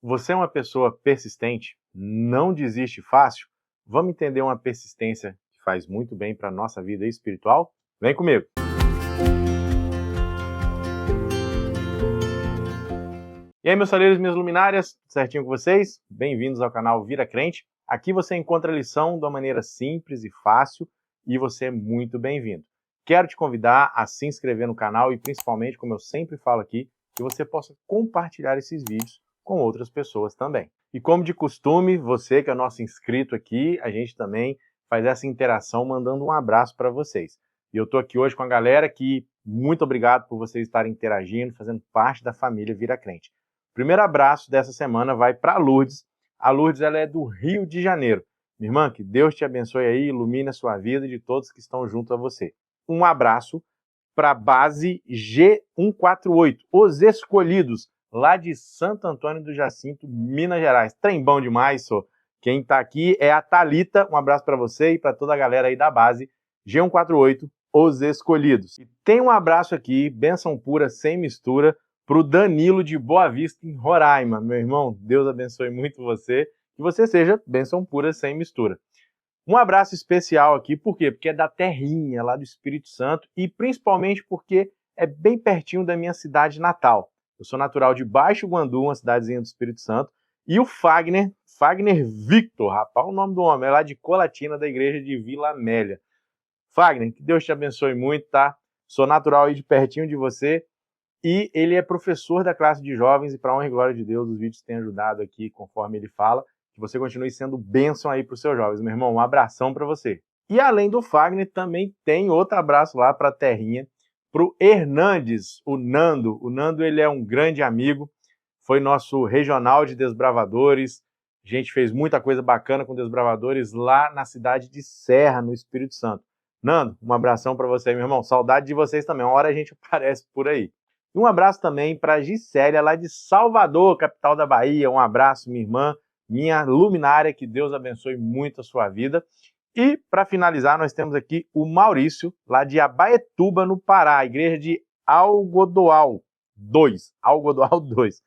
Você é uma pessoa persistente? Não desiste fácil? Vamos entender uma persistência que faz muito bem para a nossa vida espiritual? Vem comigo! E aí, meus saleiros e minhas luminárias, tudo certinho com vocês? Bem-vindos ao canal Vira Crente. Aqui você encontra a lição de uma maneira simples e fácil e você é muito bem-vindo. Quero te convidar a se inscrever no canal e principalmente, como eu sempre falo aqui, que você possa compartilhar esses vídeos com outras pessoas também. E como de costume, você que é nosso inscrito aqui, a gente também faz essa interação mandando um abraço para vocês. E eu estou aqui hoje com a galera que, muito obrigado por vocês estarem interagindo, fazendo parte da família Vira Crente. O primeiro abraço dessa semana vai para a Lourdes. A Lourdes ela é do Rio de Janeiro. Minha irmã, que Deus te abençoe aí, ilumine a sua vida e de todos que estão junto a você. Um abraço para a base G148, Os Escolhidos, lá de Santo Antônio do Jacinto, Minas Gerais. Trem bom demais, só. Quem está aqui é a Thalita. Um abraço para você e para toda a galera aí da base G148, Os Escolhidos. E tem um abraço aqui, bênção pura, sem mistura, para o Danilo de Boa Vista, em Roraima. Meu irmão, Deus abençoe muito você. Que você seja bênção pura, sem mistura. Um abraço especial aqui, por quê? Porque é da terrinha, lá do Espírito Santo, e principalmente porque é bem pertinho da minha cidade natal. Eu sou natural de Baixo Guandu, uma cidadezinha do Espírito Santo, e o Fagner Victor, rapaz, o nome do homem, é lá de Colatina, da igreja de Vila Amélia. Fagner, que Deus te abençoe muito, tá? Sou natural aí de pertinho de você, e ele é professor da classe de jovens, e para honra e glória de Deus, os vídeos têm ajudado aqui, conforme ele fala, que você continue sendo bênção aí para os seus jovens. Meu irmão, um abração para você. E além do Fagner, também tem outro abraço lá para a terrinha, para o Hernandes, o Nando. O Nando, ele é um grande amigo, foi nosso regional de desbravadores, a gente fez muita coisa bacana com desbravadores lá na cidade de Serra, no Espírito Santo. Nando, um abração para você, meu irmão. Saudade de vocês também, uma hora a gente aparece por aí. E um abraço também para a Gisélia, lá de Salvador, capital da Bahia. Um abraço, minha irmã, minha luminária, que Deus abençoe muito a sua vida. E, para finalizar, nós temos aqui o Maurício, lá de Abaetuba, no Pará, a igreja de Algodoal 2. Algodoal 2.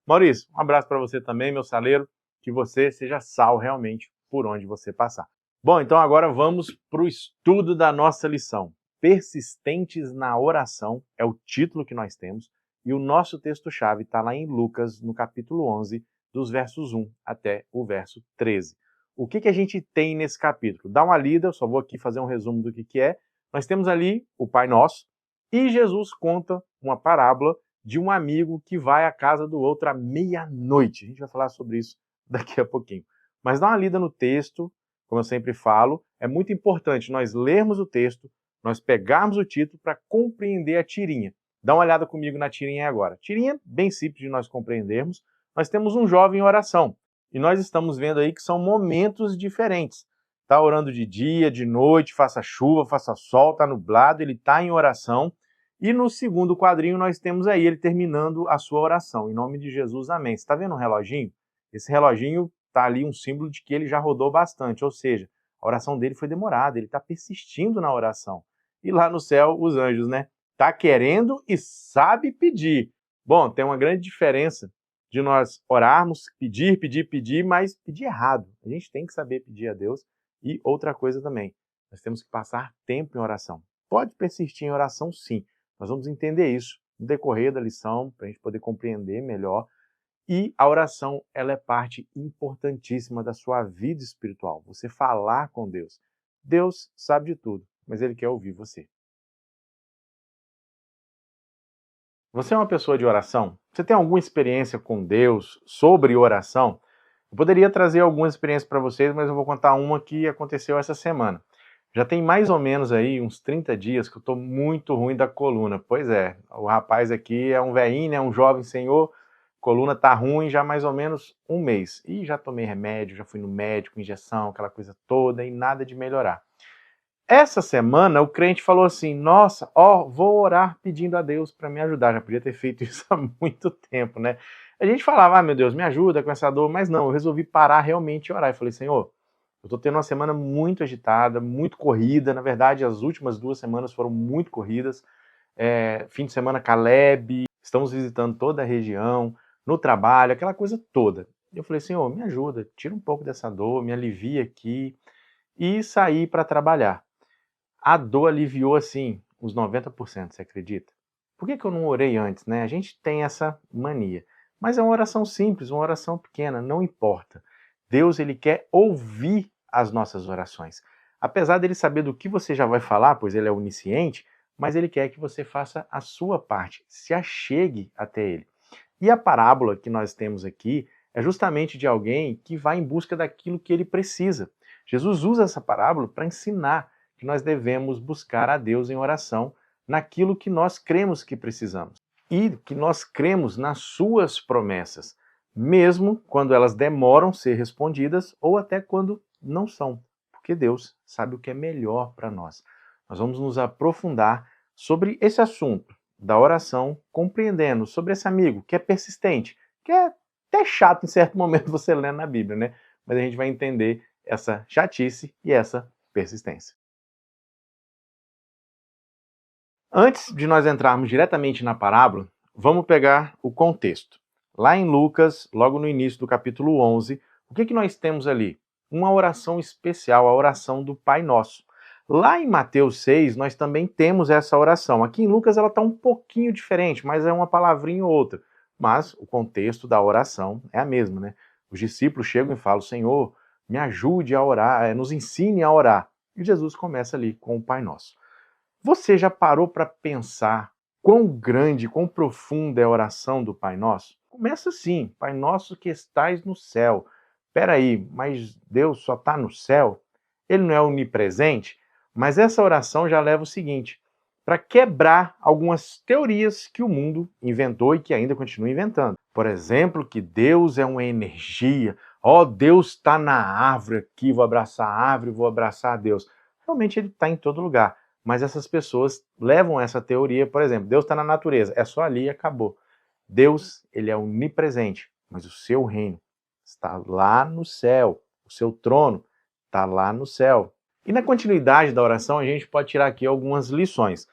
Maurício, um abraço para você também, meu saleiro, que você seja sal realmente por onde você passar. Bom, então agora vamos para o estudo da nossa lição. Persistentes na oração é o título que nós temos, e o nosso texto-chave está lá em Lucas, no capítulo 11, dos versos 1 até o verso 13. O que a gente tem nesse capítulo? Dá uma lida, eu só vou aqui fazer um resumo do que é. Nós temos ali o Pai Nosso, e Jesus conta uma parábola de um amigo que vai à casa do outro à meia-noite. A gente vai falar sobre isso daqui a pouquinho. Mas dá uma lida no texto, como eu sempre falo, é muito importante nós lermos o texto, nós pegarmos o título para compreender a tirinha. Dá uma olhada comigo na tirinha agora. Tirinha bem simples de nós compreendermos. Nós temos um jovem em oração. E nós estamos vendo aí que são momentos diferentes. Está orando de dia, de noite, faça chuva, faça sol, está nublado, ele está em oração. E no segundo quadrinho nós temos aí ele terminando a sua oração. Em nome de Jesus, amém. Você está vendo um reloginho? Esse reloginho está ali um símbolo de que ele já rodou bastante. Ou seja, a oração dele foi demorada, ele está persistindo na oração. E lá no céu, os anjos, né? Está querendo e sabe pedir. Bom, tem uma grande diferença de nós orarmos, pedir, mas pedir errado. A gente tem que saber pedir a Deus. E outra coisa também, nós temos que passar tempo em oração. Pode persistir em oração, sim. Nós vamos entender isso no decorrer da lição, para a gente poder compreender melhor. E a oração, ela é parte importantíssima da sua vida espiritual. Você falar com Deus. Deus sabe de tudo, mas Ele quer ouvir você. Você é uma pessoa de oração? Você tem alguma experiência com Deus sobre oração? Eu poderia trazer algumas experiências para vocês, mas eu vou contar uma que aconteceu essa semana. Já tem mais ou menos aí uns 30 dias que eu estou muito ruim da coluna. Pois é, o rapaz aqui é um velhinho, né, um jovem senhor, coluna tá ruim já há mais ou menos um mês. E já tomei remédio, já fui no médico, injeção, aquela coisa toda, e nada de melhorar. Essa semana o crente falou assim, nossa, vou orar pedindo a Deus para me ajudar. Já podia ter feito isso há muito tempo, né? A gente falava, meu Deus, me ajuda com essa dor, mas não, eu resolvi parar realmente e orar. Eu falei, Senhor, eu estou tendo uma semana muito agitada, muito corrida. Na verdade, as últimas 2 semanas foram muito corridas. Fim de semana Caleb, estamos visitando toda a região, no trabalho, aquela coisa toda. Eu falei, Senhor, me ajuda, tira um pouco dessa dor, me alivia aqui, e saí para trabalhar. A dor aliviou, assim, uns 90%, você acredita? Por que eu não orei antes, né? A gente tem essa mania. Mas é uma oração simples, uma oração pequena, não importa. Deus, ele quer ouvir as nossas orações. Apesar dele saber do que você já vai falar, pois ele é onisciente, mas ele quer que você faça a sua parte, se achegue até ele. E a parábola que nós temos aqui é justamente de alguém que vai em busca daquilo que ele precisa. Jesus usa essa parábola para ensinar que nós devemos buscar a Deus em oração naquilo que nós cremos que precisamos e que nós cremos nas suas promessas, mesmo quando elas demoram a ser respondidas ou até quando não são, porque Deus sabe o que é melhor para nós. Nós vamos nos aprofundar sobre esse assunto da oração, compreendendo sobre esse amigo que é persistente, que é até chato em certo momento você lendo na Bíblia, né? Mas a gente vai entender essa chatice e essa persistência. Antes de nós entrarmos diretamente na parábola, vamos pegar o contexto. Lá em Lucas, logo no início do capítulo 11, o que nós temos ali? Uma oração especial, a oração do Pai Nosso. Lá em Mateus 6, nós também temos essa oração. Aqui em Lucas ela está um pouquinho diferente, mas é uma palavrinha ou outra. Mas o contexto da oração é a mesma, né? Os discípulos chegam e falam, Senhor, me ajude a orar, nos ensine a orar. E Jesus começa ali com o Pai Nosso. Você já parou para pensar quão grande, quão profunda é a oração do Pai Nosso? Começa assim, Pai Nosso que estais no céu. Espera aí, mas Deus só está no céu? Ele não é onipresente? Mas essa oração já leva o seguinte, para quebrar algumas teorias que o mundo inventou e que ainda continua inventando. Por exemplo, que Deus é uma energia. Deus está na árvore aqui, vou abraçar a árvore, vou abraçar a Deus. Realmente ele está em todo lugar. Mas essas pessoas levam essa teoria, por exemplo, Deus está na natureza, é só ali e acabou. Deus, ele é onipresente, mas o seu reino está lá no céu, o seu trono está lá no céu. E na continuidade da oração, a gente pode tirar aqui algumas lições.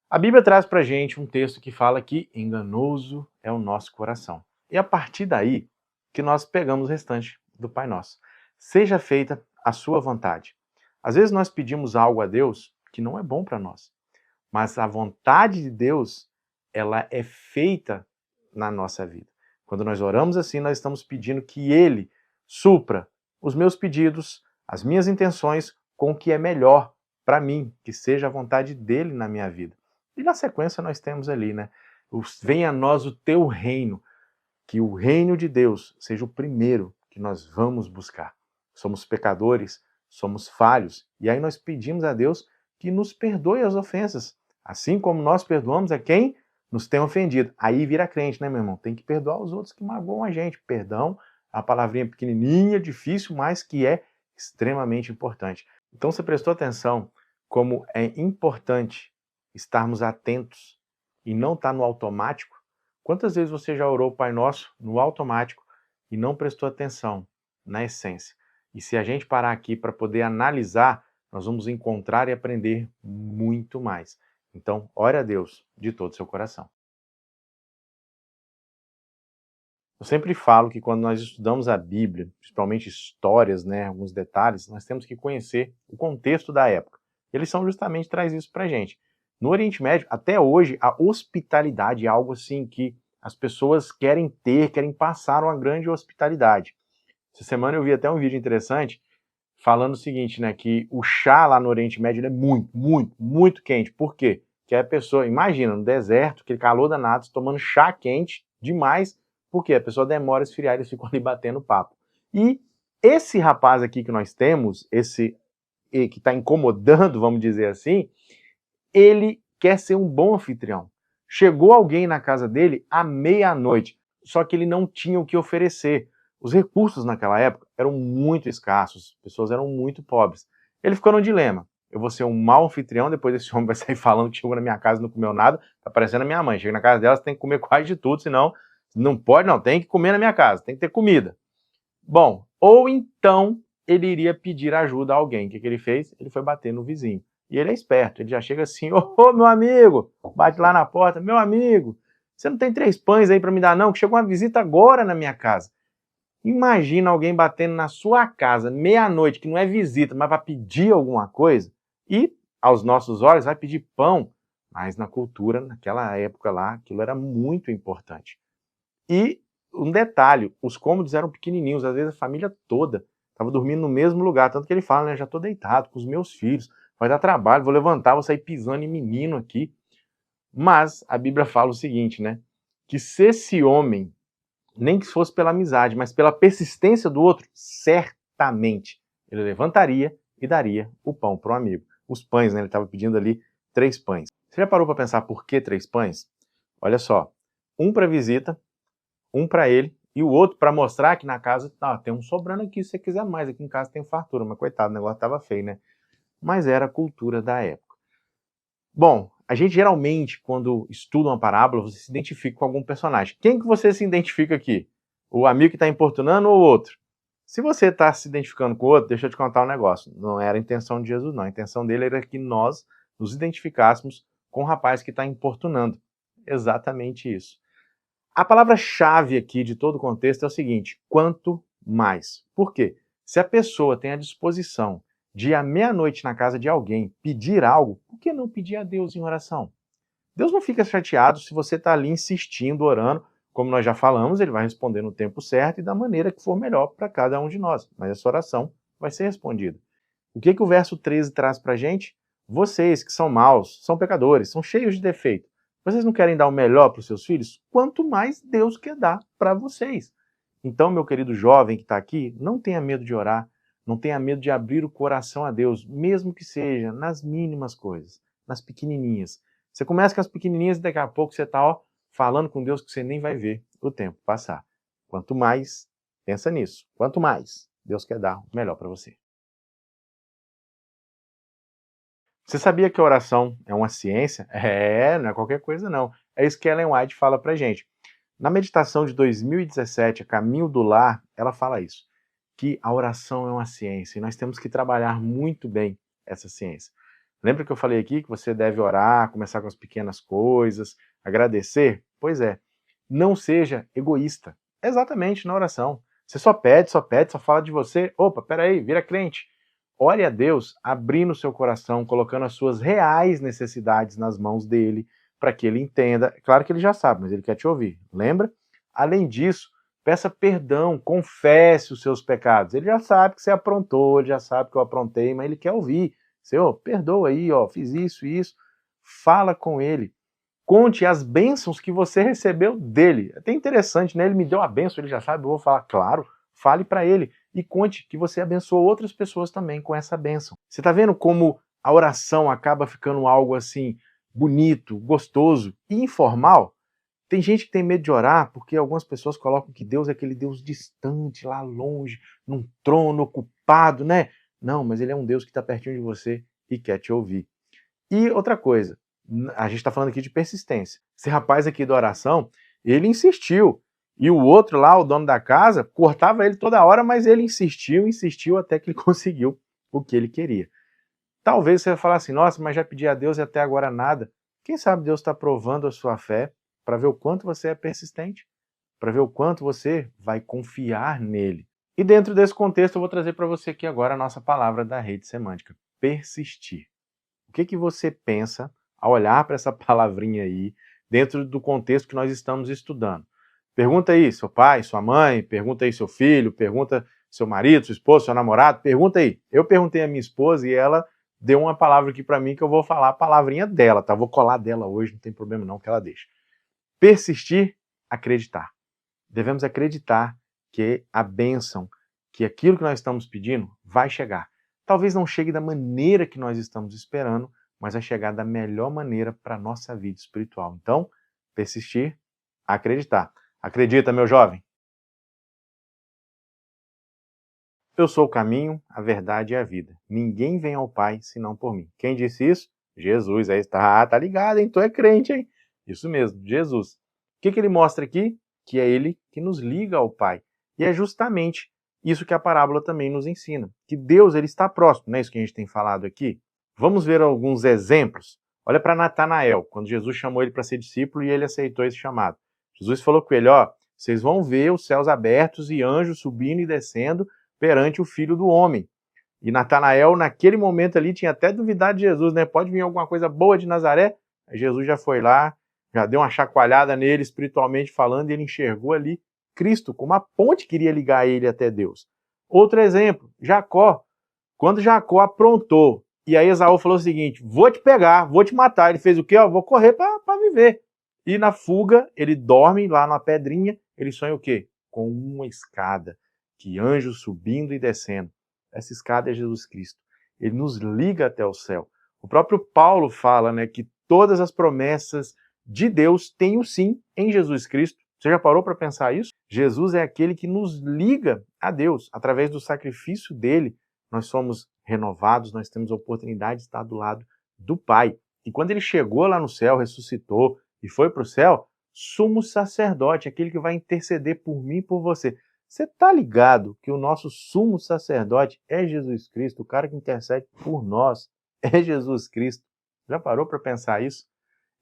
A Bíblia traz para a gente um texto que fala que enganoso é o nosso coração. E a partir daí que nós pegamos o restante do Pai Nosso. Seja feita a sua vontade. Às vezes nós pedimos algo a Deus que não é bom para nós. Mas a vontade de Deus, ela é feita na nossa vida. Quando nós oramos assim, nós estamos pedindo que Ele supra os meus pedidos, as minhas intenções, com o que é melhor para mim, que seja a vontade dEle na minha vida. E na sequência nós temos ali, né? Venha a nós o teu reino, que o reino de Deus seja o primeiro que nós vamos buscar. Somos pecadores, somos falhos, e aí nós pedimos a Deus que nos perdoe as ofensas, assim como nós perdoamos a quem nos tem ofendido. Aí vira crente, né, meu irmão? Tem que perdoar os outros que magoam a gente. Perdão, a palavrinha pequenininha, difícil, mas que é extremamente importante. Então você prestou atenção como é importante estarmos atentos e não estar no automático? Quantas vezes você já orou o Pai Nosso no automático e não prestou atenção na essência? E se a gente parar aqui para poder analisar, nós vamos encontrar e aprender muito mais. Então, ore a Deus de todo o seu coração. Eu sempre falo que quando nós estudamos a Bíblia, principalmente histórias, né, alguns detalhes, nós temos que conhecer o contexto da época. Eles são justamente traz isso para a gente. No Oriente Médio, até hoje, a hospitalidade é algo assim que as pessoas querem ter, querem passar uma grande hospitalidade. Essa semana eu vi até um vídeo interessante falando o seguinte, né, que o chá lá no Oriente Médio é muito quente. Por quê? Que a pessoa, imagina, no deserto, aquele calor danado, tomando chá quente demais, porque a pessoa demora a esfriar, eles ficam ali batendo papo. E esse rapaz aqui que nós temos, esse que está incomodando, vamos dizer assim, ele quer ser um bom anfitrião. Chegou alguém na casa dele à meia-noite, só que ele não tinha o que oferecer. Os recursos naquela época eram muito escassos, as pessoas eram muito pobres. Ele ficou no dilema. Eu vou ser um mau anfitrião, depois esse homem vai sair falando que chegou na minha casa e não comeu nada, tá parecendo a minha mãe. Chega na casa dela, você tem que comer quase de tudo, senão não pode, não, tem que comer na minha casa, tem que ter comida. Bom, ou então ele iria pedir ajuda a alguém. O que ele fez? Ele foi bater no vizinho. E ele é esperto, ele já chega assim, ô meu amigo, bate lá na porta, meu amigo, Você não tem 3 pães aí para me dar não, que chegou uma visita agora na minha casa. Imagina alguém batendo na sua casa, meia-noite, que não é visita, mas vai pedir alguma coisa, e, aos nossos olhos, vai pedir pão. Mas na cultura, naquela época lá, aquilo era muito importante. E um detalhe, os cômodos eram pequenininhos, às vezes a família toda estava dormindo no mesmo lugar, tanto que ele fala, né, já estou deitado com os meus filhos, vai dar trabalho, vou levantar, vou sair pisando em menino aqui. Mas a Bíblia fala o seguinte, né, que se esse homem, nem que fosse pela amizade, mas pela persistência do outro, certamente ele levantaria e daria o pão para o amigo. Os pães, né, ele estava pedindo ali 3 pães. Você já parou para pensar por que 3 pães? Olha só, um para visita, um para ele e o outro para mostrar que na casa tem um sobrando aqui, se você quiser mais, aqui em casa tem fartura, mas coitado, o negócio estava feio, né? Mas era a cultura da época. Bom, a gente geralmente, quando estuda uma parábola, você se identifica com algum personagem. Quem que você se identifica aqui? O amigo que está importunando ou o outro? Se você está se identificando com o outro, deixa eu te contar um negócio. Não era a intenção de Jesus, não. A intenção dele era que nós nos identificássemos com o rapaz que está importunando. Exatamente isso. A palavra-chave aqui de todo o contexto é o seguinte: quanto mais. Por quê? Se a pessoa tem a disposição de ir à meia-noite na casa de alguém pedir algo, por que não pedir a Deus em oração? Deus não fica chateado se você está ali insistindo, orando. Como nós já falamos, ele vai responder no tempo certo e da maneira que for melhor para cada um de nós. Mas essa oração vai ser respondida. O que o verso 13 traz para a gente? Vocês que são maus, são pecadores, são cheios de defeito. Vocês não querem dar o melhor para os seus filhos? Quanto mais Deus quer dar para vocês. Então, meu querido jovem que está aqui, não tenha medo de orar, não tenha medo de abrir o coração a Deus, mesmo que seja nas mínimas coisas, nas pequenininhas. Você começa com as pequenininhas e daqui a pouco você está falando com Deus que você nem vai ver o tempo passar. Quanto mais, pensa nisso, quanto mais Deus quer dar o melhor para você. Você sabia que a oração é uma ciência? Não é qualquer coisa não. É isso que Ellen White fala pra gente. Na meditação de 2017, A Caminho do Lar, ela fala isso, que a oração é uma ciência e nós temos que trabalhar muito bem essa ciência. Lembra que eu falei aqui que você deve orar, começar com as pequenas coisas, agradecer? Pois é, não seja egoísta. Exatamente na oração. Você só pede, só fala de você. Opa, peraí, vira crente. Ore a Deus abrindo o seu coração, colocando as suas reais necessidades nas mãos dele, para que ele entenda. Claro que ele já sabe, mas ele quer te ouvir. Lembra? Além disso, peça perdão, confesse os seus pecados. Ele já sabe que você aprontou, ele já sabe que eu aprontei, mas ele quer ouvir. Senhor, perdoa aí, fiz isso e isso. Fala com ele. Conte as bênçãos que você recebeu dele. É até interessante, né? Ele me deu a bênção, ele já sabe, eu vou falar, claro. Fale para ele e conte que você abençoou outras pessoas também com essa bênção. Você está vendo como a oração acaba ficando algo assim bonito, gostoso e informal? Tem gente que tem medo de orar porque algumas pessoas colocam que Deus é aquele Deus distante, lá longe, num trono ocupado, né? Não, mas ele é um Deus que está pertinho de você e quer te ouvir. E outra coisa, a gente está falando aqui de persistência. Esse rapaz aqui da oração, ele insistiu. E o outro lá, o dono da casa, cortava ele toda hora, mas ele insistiu até que ele conseguiu o que ele queria. Talvez você vai falar assim, nossa, mas já pedi a Deus e até agora nada. Quem sabe Deus está provando a sua fé para ver o quanto você é persistente, para ver o quanto você vai confiar nele. E dentro desse contexto eu vou trazer para você aqui agora a nossa palavra da rede semântica, persistir. O que você pensa ao olhar para essa palavrinha aí, dentro do contexto que nós estamos estudando? Pergunta aí seu pai, sua mãe, pergunta aí seu filho, pergunta seu marido, sua esposa, seu namorado, pergunta aí. Eu perguntei a minha esposa e ela deu uma palavra aqui para mim que eu vou falar a palavrinha dela, tá? Vou colar dela hoje, não tem problema não que ela deixe. Persistir, acreditar. Devemos acreditar que a bênção, que aquilo que nós estamos pedindo vai chegar. Talvez não chegue da maneira que nós estamos esperando, mas vai chegar da melhor maneira para a nossa vida espiritual. Então, persistir, acreditar. Acredita, meu jovem? Eu sou o caminho, a verdade e a vida. Ninguém vem ao Pai senão por mim. Quem disse isso? Jesus. Aí tá ligado, hein? Tu é crente, hein? Isso mesmo, Jesus. O que ele mostra aqui? Que é ele que nos liga ao Pai. E é justamente isso que a parábola também nos ensina. Que Deus ele está próximo. Não é isso que a gente tem falado aqui? Vamos ver alguns exemplos. Olha para Natanael, quando Jesus chamou ele para ser discípulo e ele aceitou esse chamado. Jesus falou com ele, ó, vocês vão ver os céus abertos e anjos subindo e descendo perante o Filho do Homem. E Natanael, naquele momento ali, tinha até duvidado de Jesus, né? Pode vir alguma coisa boa de Nazaré? Aí Jesus já foi lá, já deu uma chacoalhada nele, espiritualmente falando, e ele enxergou ali Cristo, como a ponte que iria ligar ele até Deus. Outro exemplo, Jacó. Quando Jacó aprontou, e aí Esaú falou o seguinte, vou te pegar, vou te matar. Ele fez o quê? Ó, vou correr para viver. E na fuga, ele dorme lá na pedrinha, ele sonha o quê? Com uma escada, que anjos subindo e descendo. Essa escada é Jesus Cristo. Ele nos liga até o céu. O próprio Paulo fala, né, que todas as promessas de Deus têm o sim em Jesus Cristo. Você já parou para pensar isso? Jesus é aquele que nos liga a Deus. Através do sacrifício dele, nós somos renovados, nós temos a oportunidade de estar do lado do Pai. E quando ele chegou lá no céu, ressuscitou e foi para o céu, sumo sacerdote, aquele que vai interceder por mim e por você. Você está ligado que o nosso sumo sacerdote é Jesus Cristo, o cara que intercede por nós é Jesus Cristo? Já parou para pensar isso?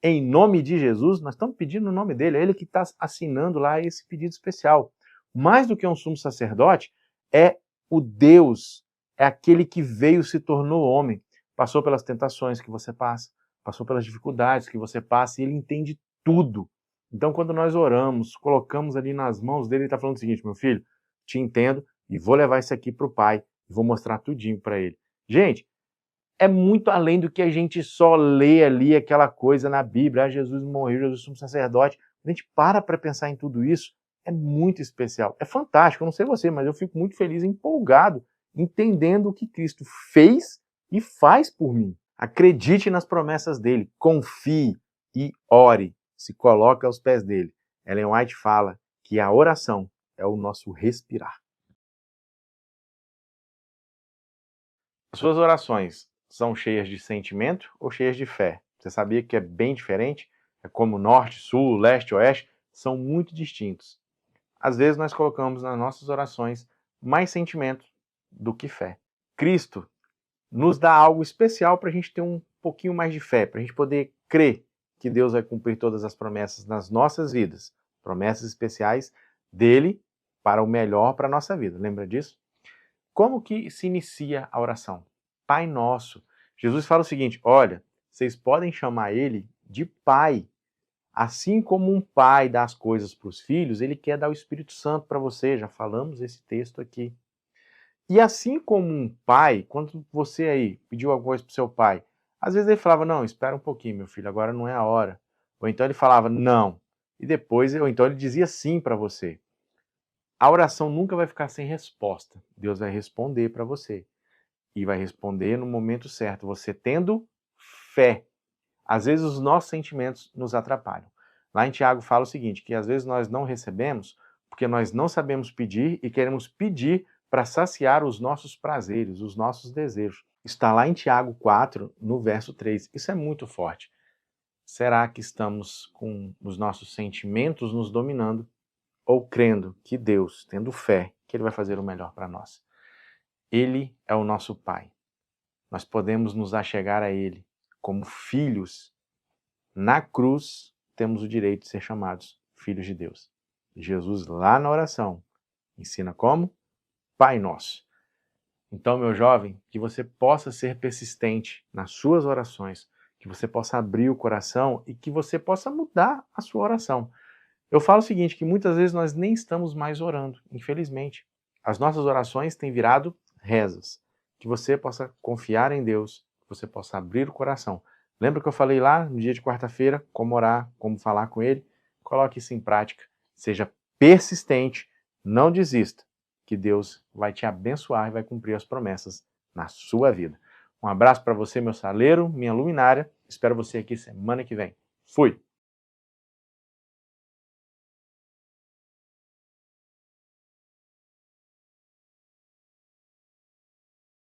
Em nome de Jesus, nós estamos pedindo o nome dele, é ele que está assinando lá esse pedido especial. Mais do que um sumo sacerdote, é o Deus, é aquele que veio, se tornou homem, passou pelas tentações que você passa, passou pelas dificuldades que você passa, e ele entende tudo. Então, quando nós oramos, colocamos ali nas mãos dele, ele está falando o seguinte, meu filho, te entendo e vou levar isso aqui para o Pai, e vou mostrar tudinho para ele. Gente, é muito além do que a gente só lê ali aquela coisa na Bíblia, Jesus morreu, Jesus é sumo sacerdote. A gente para pensar em tudo isso, é muito especial, é fantástico, eu não sei você, mas eu fico muito feliz, empolgado, entendendo o que Cristo fez e faz por mim. Acredite nas promessas dele, confie e ore, se coloque aos pés dele. Ellen White fala que a oração é o nosso respirar. As suas orações são cheias de sentimento ou cheias de fé? Você sabia que é bem diferente? É como norte, sul, leste, oeste, são muito distintos. Às vezes nós colocamos nas nossas orações mais sentimento do que fé. Cristo nos dá algo especial para a gente ter um pouquinho mais de fé, para a gente poder crer que Deus vai cumprir todas as promessas nas nossas vidas, promessas especiais dele para o melhor para a nossa vida. Lembra disso? Como que se inicia a oração? Pai Nosso. Jesus fala o seguinte, olha, vocês podem chamar ele de Pai. Assim como um pai dá as coisas para os filhos, ele quer dar o Espírito Santo para você, já falamos esse texto aqui. E assim como um pai, quando você aí pediu alguma coisa para o seu pai, às vezes ele falava, não, espera um pouquinho, meu filho, agora não é a hora. Ou então ele falava, não. E depois, ou então ele dizia sim para você. A oração nunca vai ficar sem resposta. Deus vai responder para você. E vai responder no momento certo, você tendo fé. Às vezes os nossos sentimentos nos atrapalham. Lá em Tiago fala o seguinte, que às vezes nós não recebemos porque nós não sabemos pedir e queremos pedir para saciar os nossos prazeres, os nossos desejos. Está lá em Tiago 4, no verso 3. Isso é muito forte. Será que estamos com os nossos sentimentos nos dominando ou crendo que Deus, tendo fé, que Ele vai fazer o melhor para nós? Ele é o nosso Pai. Nós podemos nos achegar a Ele como filhos. Na cruz, temos o direito de ser chamados filhos de Deus. Jesus, lá na oração, ensina como? Pai Nosso. Então, meu jovem, que você possa ser persistente nas suas orações, que você possa abrir o coração e que você possa mudar a sua oração. Eu falo o seguinte, que muitas vezes nós nem estamos mais orando, infelizmente. As nossas orações têm virado rezas. Que você possa confiar em Deus, que você possa abrir o coração. Lembra que eu falei lá no dia de quarta-feira, como orar, como falar com Ele? Coloque isso em prática. Seja persistente, não desista, que Deus vai te abençoar e vai cumprir as promessas na sua vida. Um abraço para você, meu saleiro, minha luminária. Espero você aqui semana que vem. Fui!